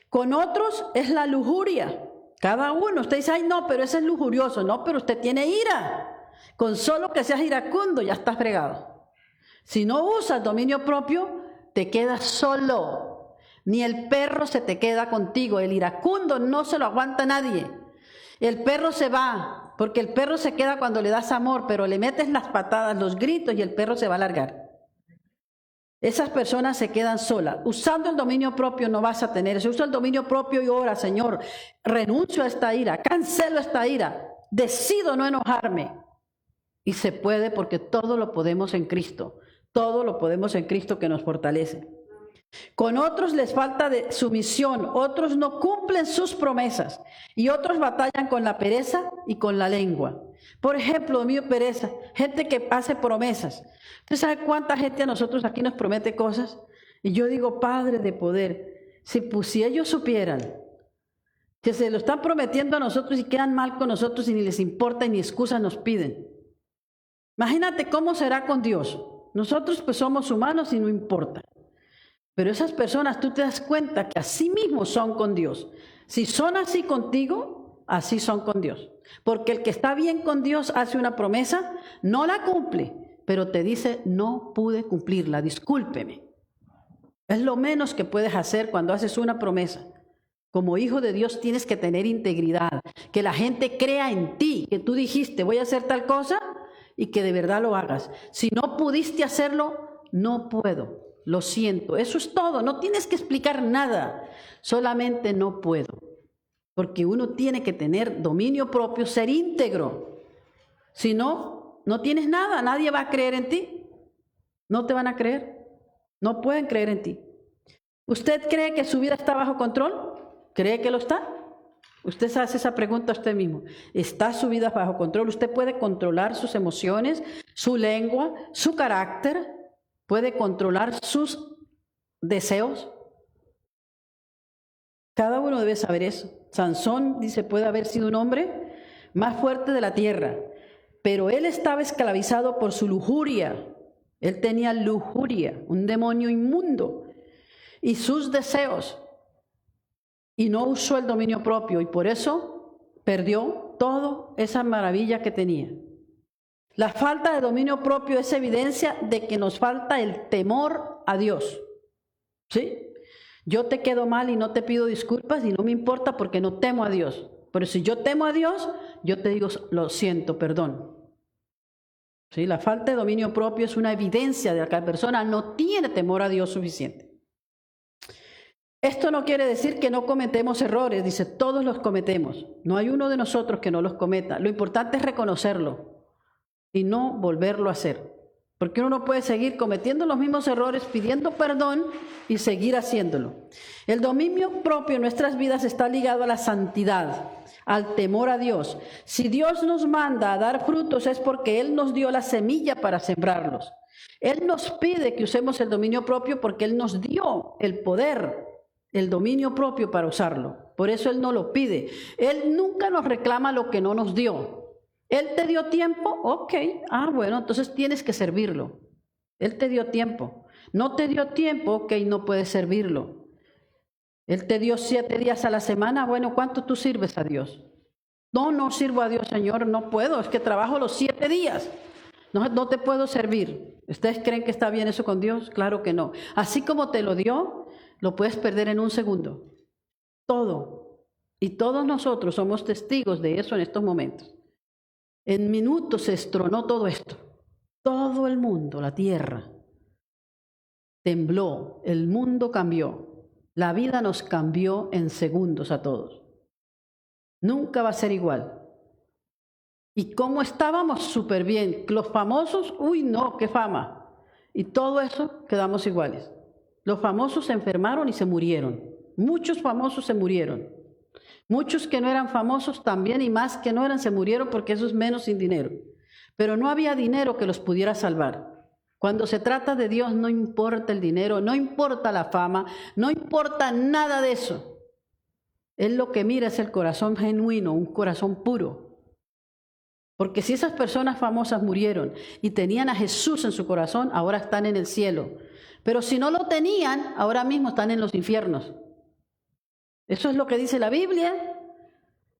Con otros es la lujuria. Cada uno, usted dice, ay no, pero ese es lujurioso. No, pero usted tiene ira. Con solo que seas iracundo ya estás fregado. Si no usas dominio propio, te quedas solo. Ni el perro se te queda contigo. El iracundo no se lo aguanta nadie. El perro se va, porque el perro se queda cuando le das amor, pero le metes las patadas, los gritos y el perro se va a largar. Esas personas se quedan solas. Usando el dominio propio no vas a tener. Si usa el dominio propio y ora, Señor, renuncio a esta ira, cancelo esta ira, decido no enojarme. Y se puede, porque todo lo podemos en Cristo. Todo lo podemos en Cristo que nos fortalece. Con otros les falta de sumisión, otros no cumplen sus promesas y otros batallan con la pereza y con la lengua. Por ejemplo, mío, pereza, gente que hace promesas. ¿Usted sabe cuánta gente a nosotros aquí nos promete cosas? Y yo digo, Padre de poder, si ellos supieran que se lo están prometiendo a nosotros y quedan mal con nosotros y ni les importa y ni excusas nos piden. Imagínate cómo será con Dios. Nosotros pues somos humanos y no importa. Pero esas personas, tú te das cuenta que así mismo son con Dios. Si son así contigo, así son con Dios. Porque el que está bien con Dios hace una promesa, no la cumple, pero te dice, no pude cumplirla, discúlpeme. Es lo menos que puedes hacer cuando haces una promesa. Como hijo de Dios tienes que tener integridad, que la gente crea en ti, que tú dijiste, voy a hacer tal cosa, y que de verdad lo hagas. Si no pudiste hacerlo, no puedo. Lo siento, eso es todo, no tienes que explicar nada, solamente no puedo, porque uno tiene que tener dominio propio, ser íntegro. Si no, no tienes nada, nadie va a creer en ti, no te van a creer, no pueden creer en ti. ¿Usted cree que su vida está bajo control? ¿Cree que lo está? Usted se hace esa pregunta a usted mismo. ¿Está su vida bajo control? ¿Usted puede controlar sus emociones, su lengua, su carácter? ¿Puede controlar sus deseos? Cada uno debe saber eso. Sansón dice, puede haber sido un hombre más fuerte de la tierra, pero él estaba esclavizado por su lujuria. Él tenía lujuria, un demonio inmundo, y sus deseos, y no usó el dominio propio, y por eso perdió toda esa maravilla que tenía. La falta de dominio propio es evidencia de que nos falta el temor a Dios. ¿Sí? Yo te quedo mal y no te pido disculpas y no me importa porque no temo a Dios. Pero si yo temo a Dios, yo te digo, lo siento, perdón. ¿Sí? La falta de dominio propio es una evidencia de que la persona no tiene temor a Dios suficiente. Esto no quiere decir que no cometemos errores, dice, todos los cometemos. No hay uno de nosotros que no los cometa. Lo importante es reconocerlo y no volverlo a hacer. Porque uno no puede seguir cometiendo los mismos errores, pidiendo perdón y seguir haciéndolo. El dominio propio en nuestras vidas está ligado a la santidad, al temor a Dios. Si Dios nos manda a dar frutos es porque Él nos dio la semilla para sembrarlos. Él nos pide que usemos el dominio propio porque Él nos dio el poder, el dominio propio para usarlo. Por eso Él no lo pide. Él nunca nos reclama lo que no nos dio. Él te dio tiempo, ok, bueno, entonces tienes que servirlo. Él te dio tiempo. No te dio tiempo, ok, no puedes servirlo. Él te dio 7 días a la semana, bueno, ¿cuánto tú sirves a Dios? No sirvo a Dios, Señor, no puedo, es que trabajo los 7 días. No te puedo servir. ¿Ustedes creen que está bien eso con Dios? Claro que no. Así como te lo dio, lo puedes perder en un segundo. Todo. Y todos nosotros somos testigos de eso en estos momentos. En minutos se destronó todo esto. Todo el mundo, la tierra, tembló, el mundo cambió. La vida nos cambió en segundos a todos. Nunca va a ser igual. ¿Y cómo estábamos? Súper bien. Los famosos, uy no, qué fama. Y todo eso quedamos iguales. Los famosos se enfermaron y se murieron. Muchos famosos se murieron. Muchos que no eran famosos también y más que no eran se murieron porque eso es menos sin dinero. Pero no había dinero que los pudiera salvar. Cuando se trata de Dios no importa el dinero, no importa la fama, no importa nada de eso. Él lo que mira es el corazón genuino, un corazón puro. Porque si esas personas famosas murieron y tenían a Jesús en su corazón, ahora están en el cielo. Pero si no lo tenían, ahora mismo están en los infiernos. Eso es lo que dice la Biblia.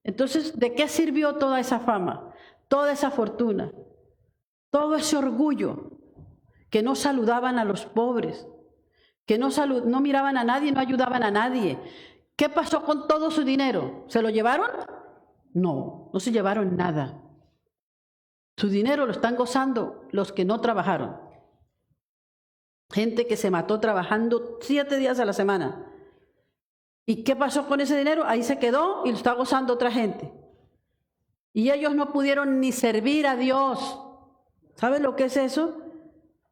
Entonces, ¿de qué sirvió toda esa fama, toda esa fortuna, todo ese orgullo? Que no saludaban a los pobres, que no miraban a nadie, no ayudaban a nadie. ¿Qué pasó con todo su dinero? ¿Se lo llevaron? No se llevaron nada. Su dinero lo están gozando los que no trabajaron. Gente que se mató trabajando 7 días a la semana. ¿Y qué pasó con ese dinero? Ahí se quedó y lo está gozando otra gente. Y ellos no pudieron ni servir a Dios. ¿Sabe lo que es eso?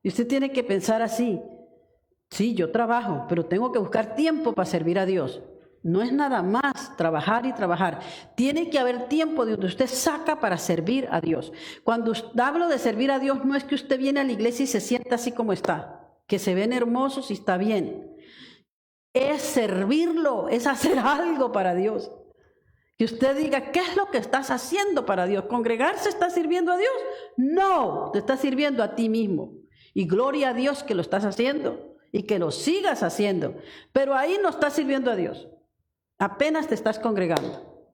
Y usted tiene que pensar así. Sí, yo trabajo, pero tengo que buscar tiempo para servir a Dios. No es nada más trabajar y trabajar. Tiene que haber tiempo de donde usted saca para servir a Dios. Cuando hablo de servir a Dios, no es que usted viene a la iglesia y se sienta así como está, que se ven hermosos y está bien. Es servirlo, es hacer algo para Dios. Que usted diga, ¿qué es lo que estás haciendo para Dios? ¿Congregarse está sirviendo a Dios? No, te está sirviendo a ti mismo. Y gloria a Dios que lo estás haciendo y que lo sigas haciendo. Pero ahí no estás sirviendo a Dios. Apenas te estás congregando.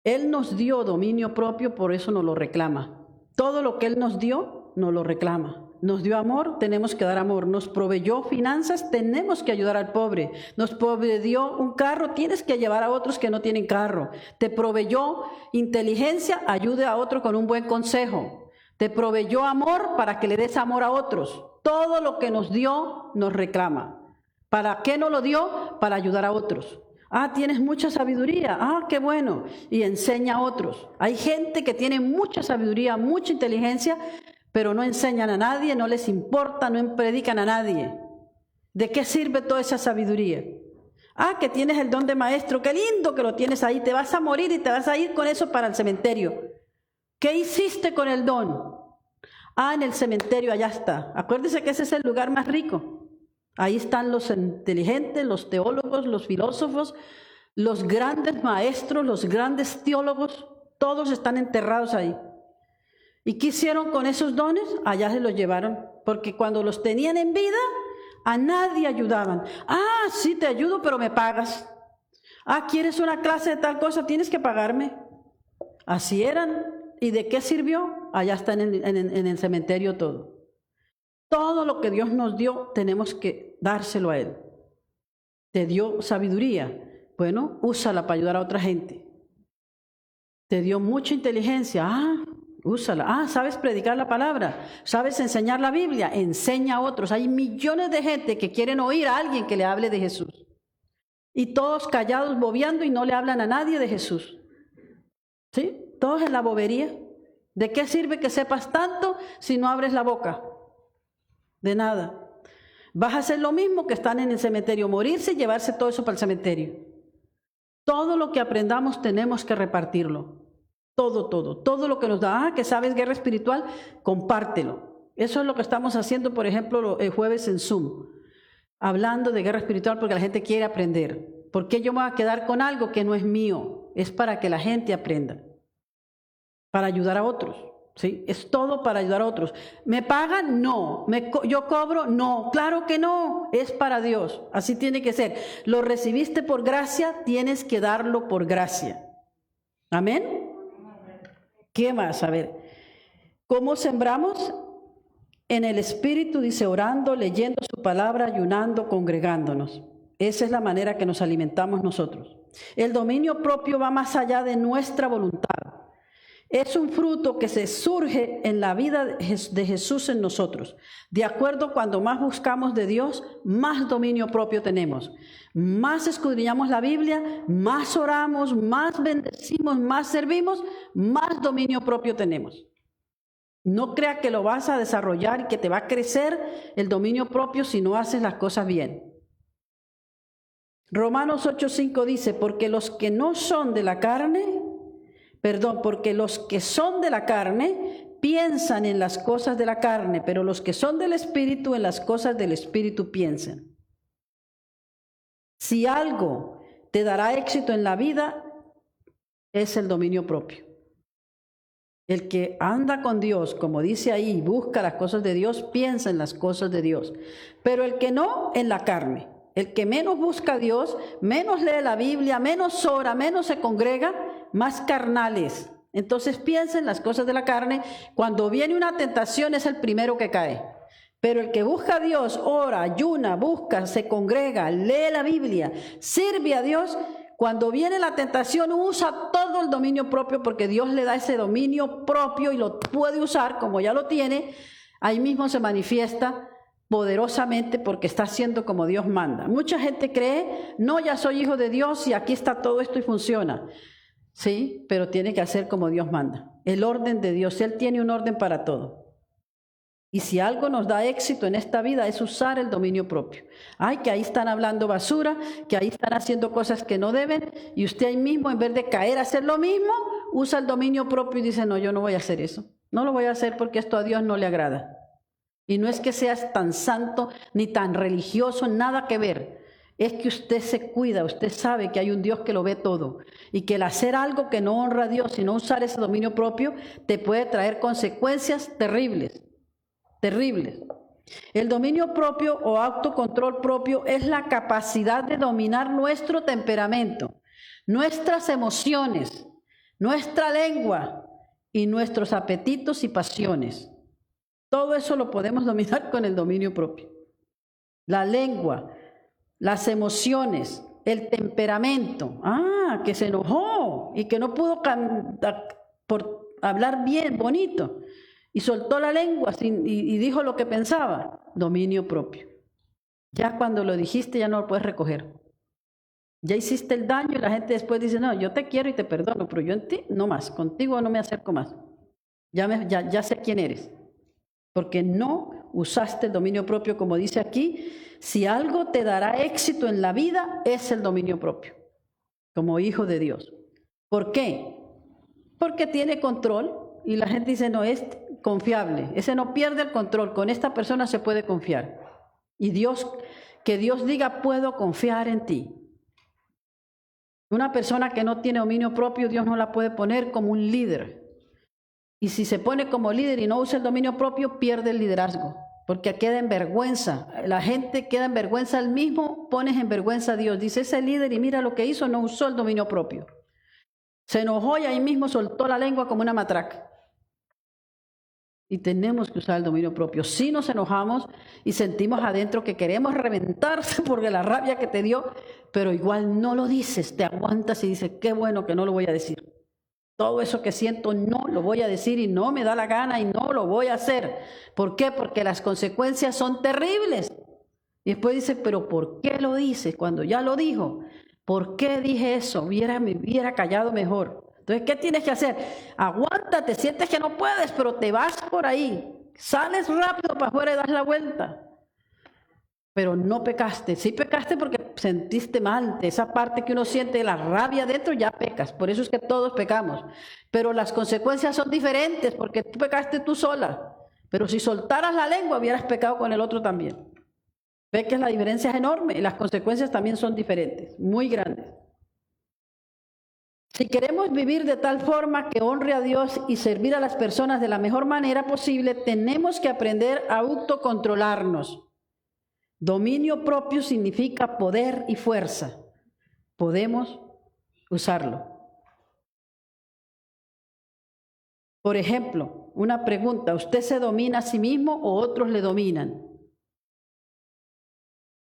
Él nos dio dominio propio, por eso nos lo reclama. Todo lo que Él nos dio, nos lo reclama. Nos dio amor, tenemos que dar amor. Nos proveyó finanzas, tenemos que ayudar al pobre. Nos proveyó un carro, tienes que llevar a otros que no tienen carro. Te proveyó inteligencia, ayude a otro con un buen consejo. Te proveyó amor para que le des amor a otros. Todo lo que nos dio nos reclama. ¿Para qué nos lo dio? Para ayudar a otros. Tienes mucha sabiduría. Qué bueno. Y enseña a otros. Hay gente que tiene mucha sabiduría, mucha inteligencia, pero no enseñan a nadie, no les importa, no predican a nadie. ¿De qué sirve toda esa sabiduría? Que tienes el don de maestro, qué lindo que lo tienes ahí, te vas a morir y te vas a ir con eso para el cementerio. ¿Qué hiciste con el don? En el cementerio, allá está. Acuérdese que ese es el lugar más rico. Ahí están los inteligentes, los teólogos, los filósofos, los grandes maestros, los grandes teólogos, todos están enterrados ahí. ¿Y qué hicieron con esos dones? Allá se los llevaron, porque cuando los tenían en vida, a nadie ayudaban. Sí te ayudo, pero me pagas. ¿Quieres una clase de tal cosa? Tienes que pagarme. Así eran. ¿Y de qué sirvió? Allá está en el cementerio todo. Todo lo que Dios nos dio, tenemos que dárselo a Él. Te dio sabiduría. Bueno, úsala para ayudar a otra gente. Te dio mucha inteligencia. Úsala. ¿Sabes predicar la palabra? ¿Sabes enseñar la Biblia? Enseña a otros. Hay millones de gente que quieren oír a alguien que le hable de Jesús. Y todos callados, bobeando y no le hablan a nadie de Jesús. ¿Sí? Todos en la bobería. ¿De qué sirve que sepas tanto si no abres la boca? De nada. Vas a hacer lo mismo que están en el cementerio, morirse y llevarse todo eso para el cementerio. Todo lo que aprendamos tenemos que repartirlo. Todo lo que nos da, que sabes guerra espiritual, compártelo. Eso es lo que estamos haciendo, por ejemplo, el jueves en Zoom, hablando de guerra espiritual porque la gente quiere aprender. ¿Por qué yo me voy a quedar con algo que no es mío? Es para que la gente aprenda, para ayudar a otros, ¿sí? Es todo para ayudar a otros. ¿Me pagan? No. ¿Yo cobro? No. Claro que no. Es para Dios. Así tiene que ser. Lo recibiste por gracia, tienes que darlo por gracia. ¿Amén? ¿Qué más? A ver. ¿Cómo sembramos? En el Espíritu, dice, orando, leyendo su palabra, ayunando, congregándonos. Esa es la manera que nos alimentamos nosotros. El dominio propio va más allá de nuestra voluntad. Es un fruto que se surge en la vida de Jesús en nosotros. De acuerdo, cuando más buscamos de Dios, más dominio propio tenemos. Más escudriñamos la Biblia, más oramos, más bendecimos, más servimos, más dominio propio tenemos. No crea que lo vas a desarrollar y que te va a crecer el dominio propio si no haces las cosas bien. Romanos 8:5 dice, porque los que son de la carne piensan en las cosas de la carne, pero los que son del Espíritu en las cosas del Espíritu piensan. Si algo te dará éxito en la vida, es el dominio propio. El que anda con Dios, como dice ahí, busca las cosas de Dios, piensa en las cosas de Dios. Pero el que no, en la carne. El que menos busca a Dios, menos lee la Biblia, menos ora, menos se congrega, más carnales. Entonces piensa en las cosas de la carne. Cuando viene una tentación es el primero que cae. Pero el que busca a Dios, ora, ayuna, busca, se congrega, lee la Biblia, sirve a Dios. Cuando viene la tentación usa todo el dominio propio porque Dios le da ese dominio propio y lo puede usar como ya lo tiene. Ahí mismo se manifiesta poderosamente porque está haciendo como Dios manda. Mucha gente cree, no, ya soy hijo de Dios y aquí está todo esto y funciona. Sí, pero tiene que hacer como Dios manda. El orden de Dios, Él tiene un orden para todo. Y si algo nos da éxito en esta vida es usar el dominio propio. Ay, que ahí están hablando basura, que ahí están haciendo cosas que no deben, y usted ahí mismo, en vez de caer a hacer lo mismo, usa el dominio propio y dice, no, yo no voy a hacer eso. No lo voy a hacer porque esto a Dios no le agrada. Y no es que seas tan santo ni tan religioso, nada que ver. Es que usted se cuida, usted sabe que hay un Dios que lo ve todo. Y que el hacer algo que no honra a Dios y no usar ese dominio propio te puede traer consecuencias terribles. Terribles. El dominio propio o autocontrol propio es la capacidad de dominar nuestro temperamento, nuestras emociones, nuestra lengua y nuestros apetitos y pasiones. Todo eso lo podemos dominar con el dominio propio. La lengua, las emociones, el temperamento. Que se enojó y que no pudo por hablar bien, bonito. Y soltó la lengua y dijo lo que pensaba. Dominio propio. Ya cuando lo dijiste ya no lo puedes recoger. Ya hiciste el daño y la gente después dice, no, yo te quiero y te perdono, pero yo en ti no más, contigo no me acerco más. Ya sé quién eres. Porque no usaste el dominio propio, como dice aquí. Si algo te dará éxito en la vida, es el dominio propio, como hijo de Dios. ¿Por qué? Porque tiene control y la gente dice, no, es confiable. Ese no pierde el control, con esta persona se puede confiar. Y que Dios diga, puedo confiar en ti. Una persona que no tiene dominio propio, Dios no la puede poner como un líder. Y si se pone como líder y no usa el dominio propio, pierde el liderazgo, porque queda en vergüenza. La gente queda en vergüenza, él mismo pones en vergüenza a Dios. Dice, ese líder y mira lo que hizo, no usó el dominio propio. Se enojó y ahí mismo soltó la lengua como una matraca. Y tenemos que usar el dominio propio. Si nos enojamos y sentimos adentro que queremos reventarse porque la rabia que te dio, pero igual no lo dices, te aguantas y dices, qué bueno que no lo voy a decir. Todo eso que siento no lo voy a decir y no me da la gana y no lo voy a hacer. ¿Por qué? Porque las consecuencias son terribles. Y después dice, pero ¿por qué lo dice? Cuando ya lo dijo, ¿por qué dije eso? Me hubiera callado mejor. Entonces, ¿qué tienes que hacer? Aguántate, sientes que no puedes, pero te vas por ahí. Sales rápido para afuera y das la vuelta. Pero no pecaste. Sí pecaste porque sentiste mal. Esa parte que uno siente, la rabia dentro, ya pecas. Por eso es que todos pecamos. Pero las consecuencias son diferentes porque tú pecaste tú sola. Pero si soltaras la lengua, hubieras pecado con el otro también. Ve que la diferencia es enorme y las consecuencias también son diferentes, muy grandes. Si queremos vivir de tal forma que honre a Dios y servir a las personas de la mejor manera posible, tenemos que aprender a autocontrolarnos. Dominio propio significa poder y fuerza. Podemos usarlo. Por ejemplo, una pregunta, ¿usted se domina a sí mismo o otros le dominan?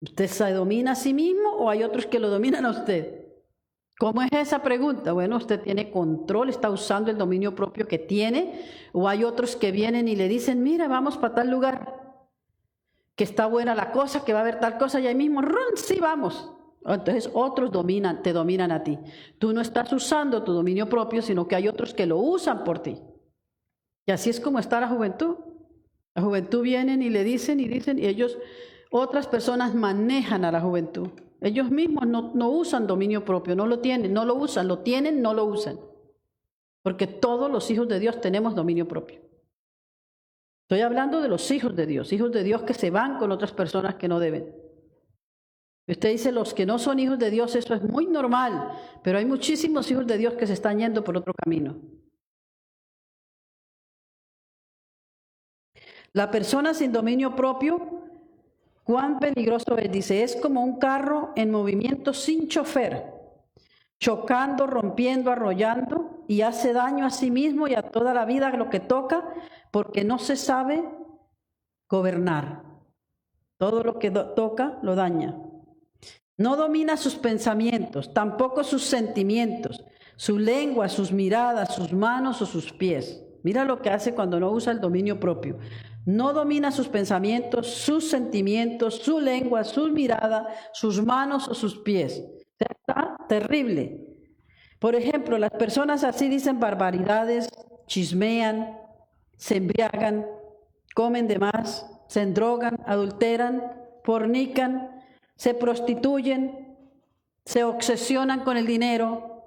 ¿Usted se domina a sí mismo o hay otros que lo dominan a usted? ¿Cómo es esa pregunta? Bueno, usted tiene control, está usando el dominio propio que tiene, o hay otros que vienen y le dicen, mira, vamos para tal lugar, que está buena la cosa, que va a haber tal cosa, y ahí mismo, ¡rum! Sí, vamos. Entonces otros te dominan a ti. Tú no estás usando tu dominio propio, sino que hay otros que lo usan por ti. Y así es como está la juventud. La juventud vienen y le dicen, y ellos, otras personas manejan a la juventud. Ellos mismos no usan dominio propio, no lo tienen, no lo usan, lo tienen, no lo usan. Porque todos los hijos de Dios tenemos dominio propio. Estoy hablando de los hijos de Dios que se van con otras personas que no deben. Usted dice, los que no son hijos de Dios, eso es muy normal, pero hay muchísimos hijos de Dios que se están yendo por otro camino. La persona sin dominio propio, cuán peligroso es, dice, es como un carro en movimiento sin chofer, chocando, rompiendo, arrollando, y hace daño a sí mismo y a toda la vida lo que toca, porque no se sabe gobernar. Todo lo que toca lo daña. No domina sus pensamientos, tampoco sus sentimientos, su lengua, sus miradas, sus manos o sus pies. Mira lo que hace cuando no usa el dominio propio. No domina sus pensamientos, sus sentimientos, su lengua, sus miradas, sus manos o sus pies. O sea, está terrible. Por ejemplo, las personas así dicen barbaridades, chismean, se embriagan, comen de más, se endrogan, adulteran, fornican, se prostituyen, se obsesionan con el dinero,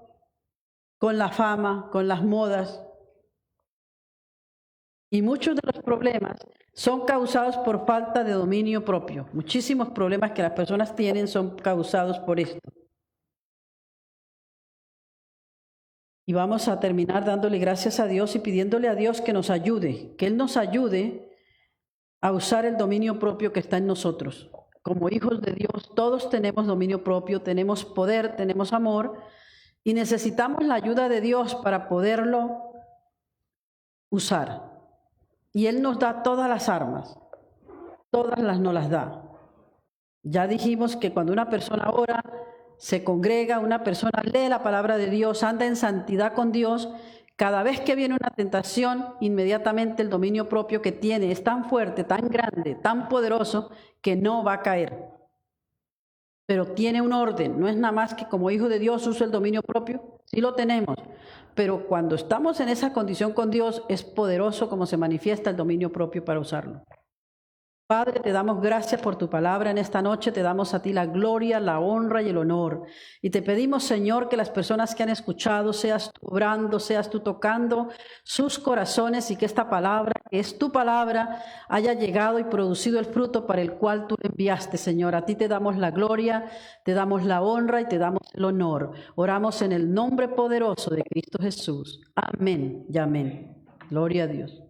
con la fama, con las modas. Y muchos de los problemas son causados por falta de dominio propio. Muchísimos problemas que las personas tienen son causados por esto. Y vamos a terminar dándole gracias a Dios y pidiéndole a Dios que nos ayude, que Él nos ayude a usar el dominio propio que está en nosotros. Como hijos de Dios, todos tenemos dominio propio, tenemos poder, tenemos amor y necesitamos la ayuda de Dios para poderlo usar. Y Él nos da todas las armas, todas nos las da. Ya dijimos que cuando una persona ora, se congrega, una persona lee la palabra de Dios, anda en santidad con Dios, cada vez que viene una tentación, inmediatamente el dominio propio que tiene es tan fuerte, tan grande, tan poderoso, que no va a caer. Pero tiene un orden, no es nada más que como hijo de Dios uso el dominio propio, sí lo tenemos. Pero cuando estamos en esa condición con Dios, es poderoso como se manifiesta el dominio propio para usarlo. Padre, te damos gracias por tu palabra en esta noche, te damos a ti la gloria, la honra y el honor. Y te pedimos, Señor, que las personas que han escuchado, seas tú obrando, seas tú tocando sus corazones y que esta palabra, que es tu palabra, haya llegado y producido el fruto para el cual tú enviaste, Señor. A ti te damos la gloria, te damos la honra y te damos el honor. Oramos en el nombre poderoso de Cristo Jesús. Amén y amén. Gloria a Dios.